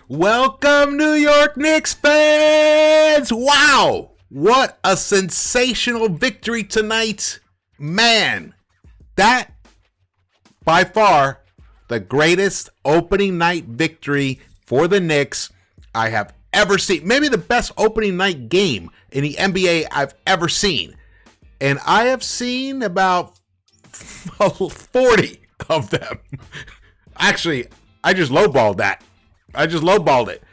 Welcome, New York Knicks fans! Wow! What a sensational victory tonight. Man, that, by far, the greatest opening night victory for the Knicks I have ever seen. Maybe the best opening night game in the NBA I've ever seen. And I have seen about 40 of them. Actually, I just lowballed that. it.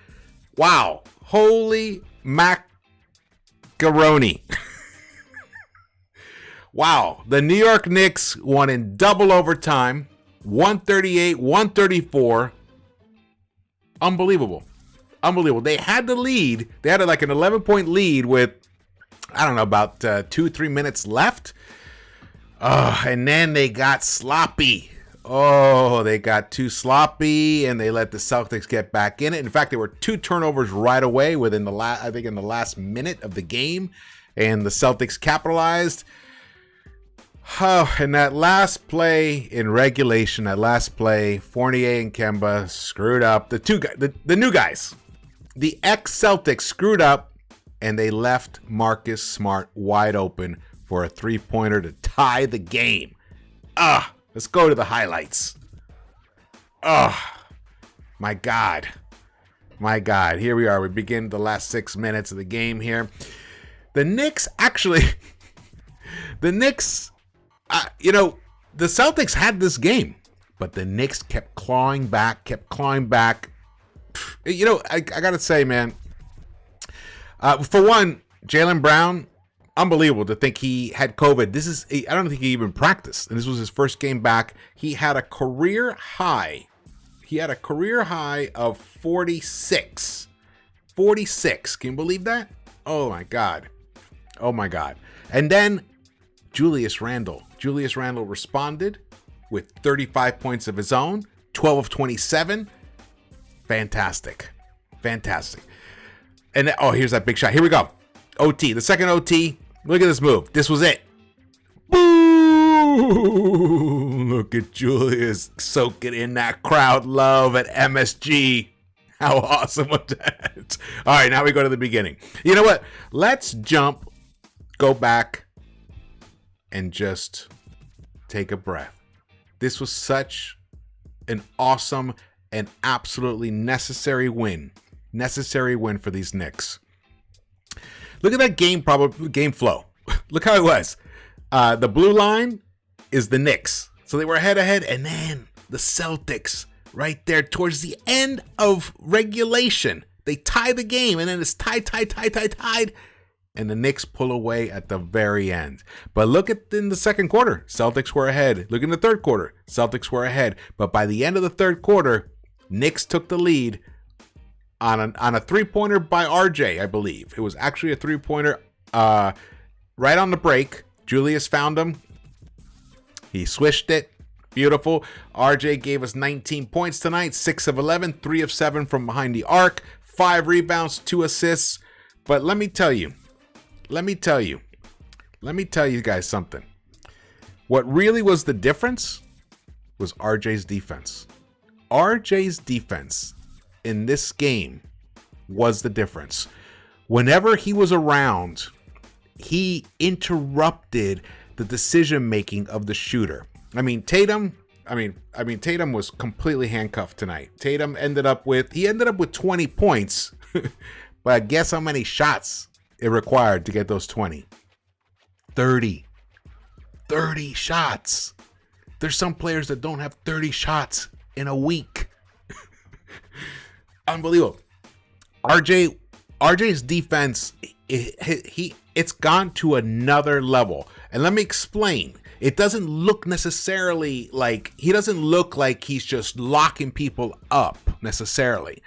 Wow. Holy macaroni. Wow. The New York Knicks won in double overtime. 138-134. Unbelievable. They had the lead. They had like an 11-point lead with, I don't know, about 2-3 minutes left. And then they got sloppy. They got too sloppy, and they let the Celtics get back in it. In fact, there were 2 turnovers right away within the last minute of the game, and the Celtics capitalized. And that last play in regulation, Fournier and Kemba screwed up. The new guys, the ex-Celtics screwed up, and they left Marcus Smart wide open for a 3-pointer to tie the game. Let's go to the highlights. My God. Here we are. We begin the last 6 minutes of the game here. The Knicks, the Celtics had this game, but the Knicks kept clawing back. I got to say, man, for one, Jaylen Brown, unbelievable to think he had COVID. I don't think he even practiced, and this was his first game back. He had a career high. Of 46. 46. Can you believe that? Oh my God. And then Julius Randle responded with 35 points of his own, 12 of 27. Fantastic. And here's that big shot. Here we go. OT, the second OT. Look at this move. This was it. Boom! Look at Julius soaking in that crowd love at MSG. How awesome was that? All right, now we go to the beginning. You know what? Let's go back, and just take a breath. This was such an awesome and absolutely necessary win. Necessary win for these Knicks. Look at that game flow. Look how it was. The blue line is the Knicks. So they were head, and then the Celtics right there towards the end of regulation. They tie the game, and then it's tied. And the Knicks pull away at the very end. But look in the second quarter, Celtics were ahead. Look in the third quarter, Celtics were ahead. But by the end of the third quarter, Knicks took the lead on a 3-pointer by RJ, I believe. It was actually a 3-pointer right on the break. Julius found him. He swished it. Beautiful. RJ gave us 19 points tonight, 6 of 11, 3 of 7 from behind the arc, 5 rebounds, 2 assists. But let me tell you guys something. What really was the difference was RJ's defense. RJ's defense in this game was the difference. Whenever he was around, he interrupted the decision making of the shooter. Tatum was completely handcuffed tonight. Tatum ended up with 20 points. But guess how many shots it required to get those 20? 30 shots. There's some players that don't have 30 shots in a week. Unbelievable. RJ's defense, it's gone to another level. And let me explain. It doesn't look necessarily like he's just locking people up necessarily.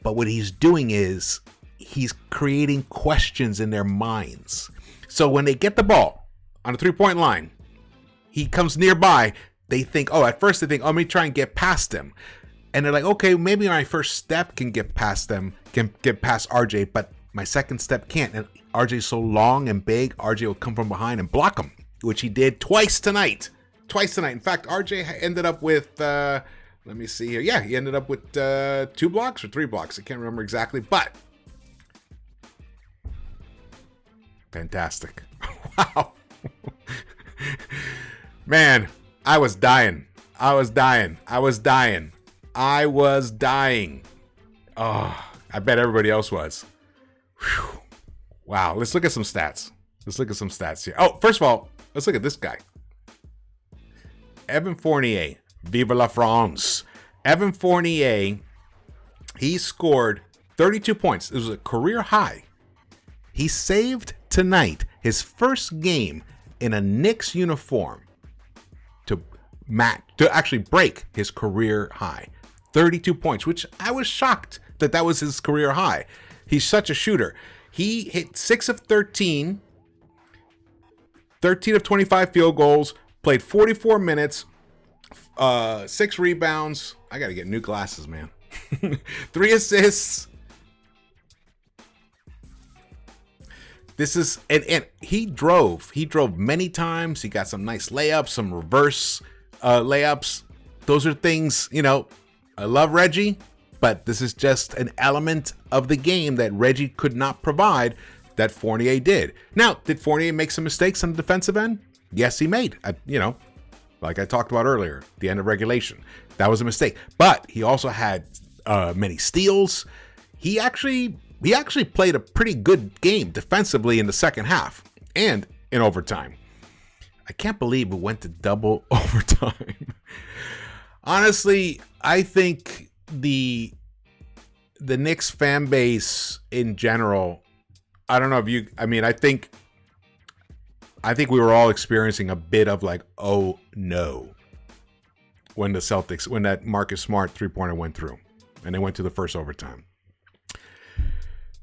But what he's doing is he's creating questions in their minds. So when they get the ball on the 3-point line, he comes nearby. At first they think, let me try and get past him. And they're like, okay, maybe my first step can get past them, can get past RJ, but my second step can't. And RJ's so long and big, RJ will come from behind and block him, which he did twice tonight. In fact, RJ ended up with, Let me see here. Yeah, he ended up with 2 blocks or 3 blocks. I can't remember exactly, but fantastic. Wow. Man, I was dying. I was dying. Oh, I bet everybody else was. Whew. Wow, let's look at some stats. Here. Oh, first of all, let's look at this guy. Evan Fournier. Vive la France. Evan Fournier, he scored 32 points. It was a career high. He saved tonight his first game in a Knicks uniform to actually break his career high. 32 points, which I was shocked that was his career high. He's such a shooter. He hit 6 of 13, 13 of 25 field goals, played 44 minutes, 6 rebounds. I got to get new glasses, man. 3 assists. This is, and he drove many times. He got some nice layups, some reverse layups. Those are things, I love Reggie, but this is just an element of the game that Reggie could not provide that Fournier did. Now, did Fournier make some mistakes on the defensive end? Yes, he made. Like I talked about earlier, the end of regulation. That was a mistake. But he also had many steals. He actually played a pretty good game defensively in the second half and in overtime. I can't believe we went to double overtime. Honestly, I think the Knicks fan base in general, I don't know if you, I think we were all experiencing a bit of like, oh no, when that Marcus Smart 3-pointer went through and they went to the first overtime.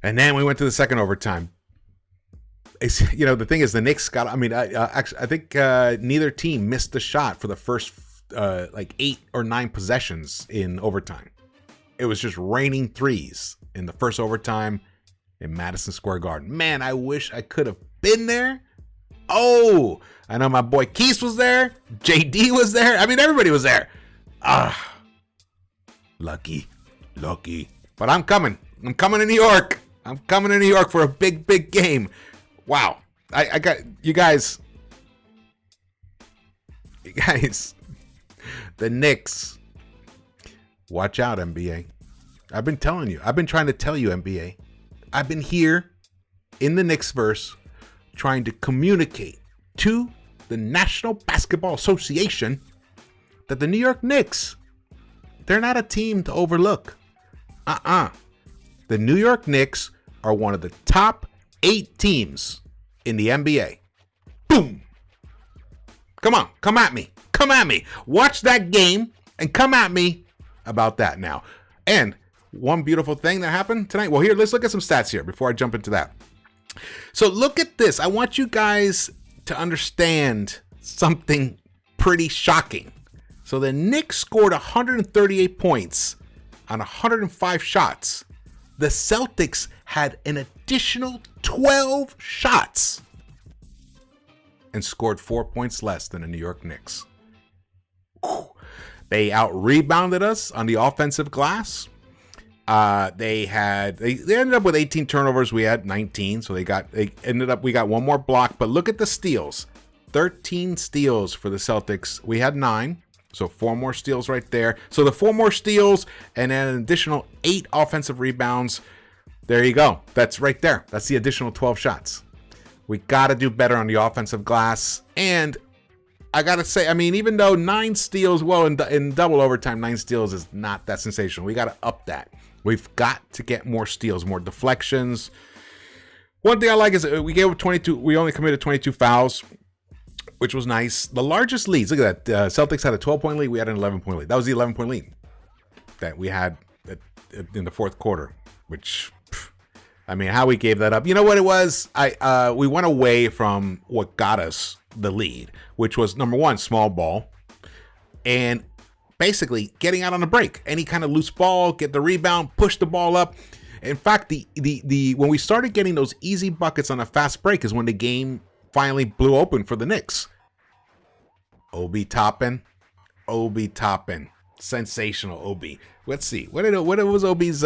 And then we went to the second overtime. The thing is, the Knicks got, I think neither team missed the shot for the first 8 or 9 possessions in overtime. It was just raining threes in the first overtime in Madison Square Garden. Man, I wish I could have been there. Oh, I know my boy Keith was there. JD was there. Everybody was there. Lucky. But I'm coming. I'm coming to New York. For a big game. Wow. I got you guys. The Knicks. Watch out, NBA. I've been telling you. I've been trying to tell you, NBA. I've been here in the Knicks-Verse trying to communicate to the National Basketball Association that the New York Knicks, they're not a team to overlook. The New York Knicks are one of the top 8 teams in the NBA. Boom. Come on, come at me. Watch that game and come at me about that now. And one beautiful thing that happened tonight. Well, here, let's look at some stats here before I jump into that. So look at this. I want you guys to understand something pretty shocking. So the Knicks scored 138 points on 105 shots. The Celtics had an additional 12 shots and scored 4 points less than the New York Knicks. They out-rebounded us on the offensive glass. They ended up with 18 turnovers. We had 19, so we got one more block. But look at the steals. 13 steals for the Celtics. We had 9, so 4 more steals right there. So the 4 more steals and then an additional 8 offensive rebounds. There you go. That's right there. That's the additional 12 shots. We got to do better on the offensive glass. And I got to say, even though 9 steals, in double overtime, 9 steals is not that sensational. We got to up that. We've got to get more steals, more deflections. One thing I like is we gave up 22. We only committed 22 fouls, which was nice. The largest leads. Look at that. Celtics had a 12-point lead. We had an 11-point lead. That was the 11-point lead that we had in the fourth quarter, which, how we gave that up. You know what it was? We went away from what got us the lead, which was, number one, small ball, and basically getting out on a break. Any kind of loose ball, get the rebound, push the ball up. In fact, the when we started getting those easy buckets on a fast break is when the game finally blew open for the Knicks. Obi Toppin. Sensational, Obi. Let's see. What was Obi's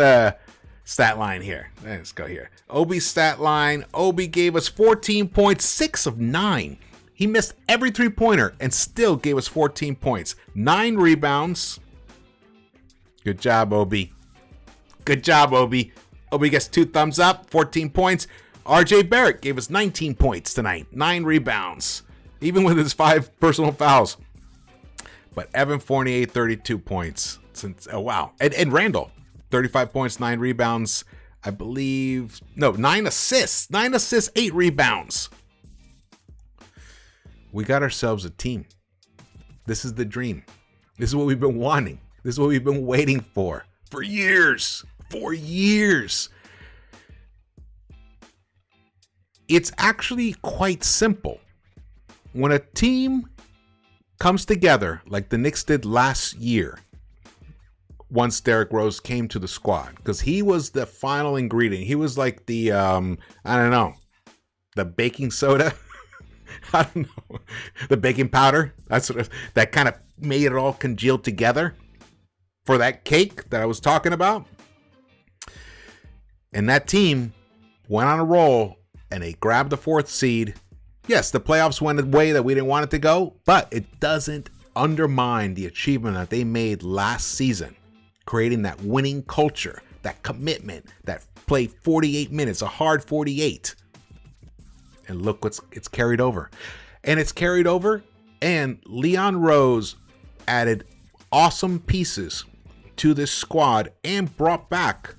stat line here? Let's go here. Obi's stat line. Obi gave us 14 points, 6 of 9. He missed every three-pointer and still gave us 14 points. 9 rebounds. Good job, Obi. Good job, Obi. Obi gets 2 thumbs up, 14 points. RJ Barrett gave us 19 points tonight. 9 rebounds. Even with his 5 personal fouls. But Evan Fournier, 32 points. Wow. And Randall, 35 points, 9 rebounds. I believe, no, 9 assists. 9 assists, 8 rebounds. We got ourselves a team. This is the dream. This is what we've been wanting. This is what we've been waiting for years. For years. It's actually quite simple. When a team comes together like the Knicks did last year, once Derrick Rose came to the squad, because he was the final ingredient. He was like the, I don't know, the baking soda. I don't know, the baking powder. That kind of made it all congeal together for that cake that I was talking about. And that team went on a roll and they grabbed the 4th seed. Yes, the playoffs went a way that we didn't want it to go, but it doesn't undermine the achievement that they made last season, creating that winning culture, that commitment, that play 48 minutes, a hard 48. And look it's carried over. And it's carried over, and Leon Rose added awesome pieces to this squad and brought back,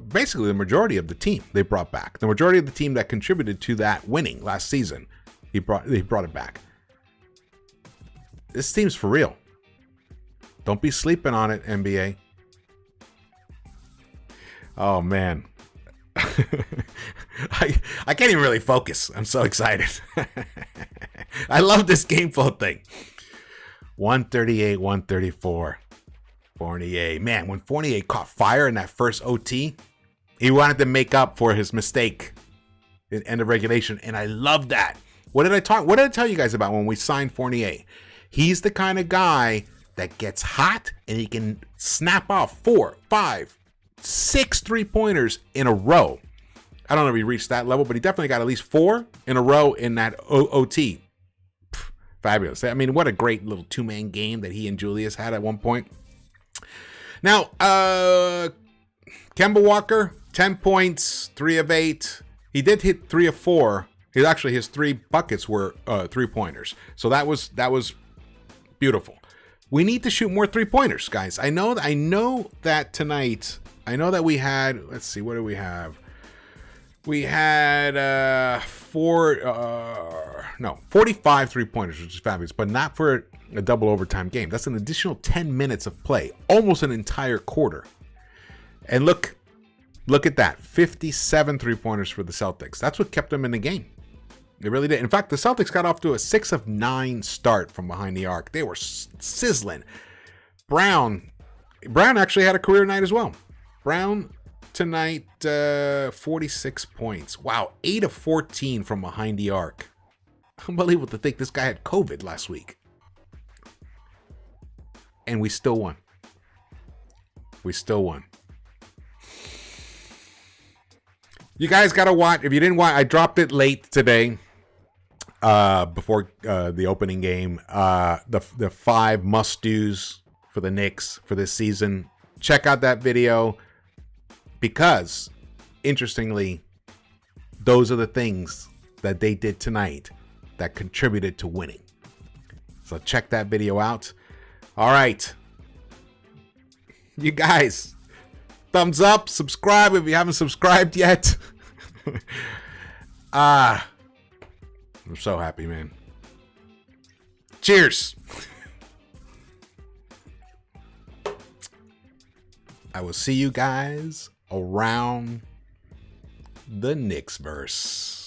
basically the majority of the team they brought back. The majority of the team that contributed to that winning last season, he brought it back. This team's for real. Don't be sleeping on it, NBA. Oh, man. I can't even really focus. I'm so excited. I love this game flow thing. 138, 134. Fournier. Man, when Fournier caught fire in that first OT, he wanted to make up for his mistake in end of regulation. And I love that. What did I tell you guys about when we signed Fournier? He's the kind of guy that gets hot and he can snap off 4, 5, 6 3-pointers in a row. I don't know if he reached that level, but he definitely got at least 4 in a row in that OT. Fabulous. I mean, what a great little 2-man game that he and Julius had at one point. Now, Kemba Walker, 10 points, 3 of 8. He did hit 3 of 4. His 3 buckets were 3-pointers. So that was beautiful. We need to shoot more 3-pointers, guys. I know that tonight. I know that we had. Let's see. What do we have? We had 45 3-pointers, which is fabulous, but not for a double overtime game. That's an additional 10 minutes of play, almost an entire quarter. And look at that, 57 3-pointers for the Celtics. That's what kept them in the game. They really did. In fact, the Celtics got off to a 6 of 9 start from behind the arc. They were sizzling. Brown actually had a career night as well. Brown tonight, 46 points. Wow, 8 of 14 from behind the arc. Unbelievable to think this guy had COVID last week. And we still won. You guys got to watch. If you didn't watch, I dropped it late today before the opening game. The 5 must-dos for the Knicks for this season. Check out that video because, interestingly, those are the things that they did tonight that contributed to winning. So check that video out. All right. You guys, thumbs up, subscribe if you haven't subscribed yet. I'm so happy, man. Cheers. I will see you guys around the Knicks-Verse.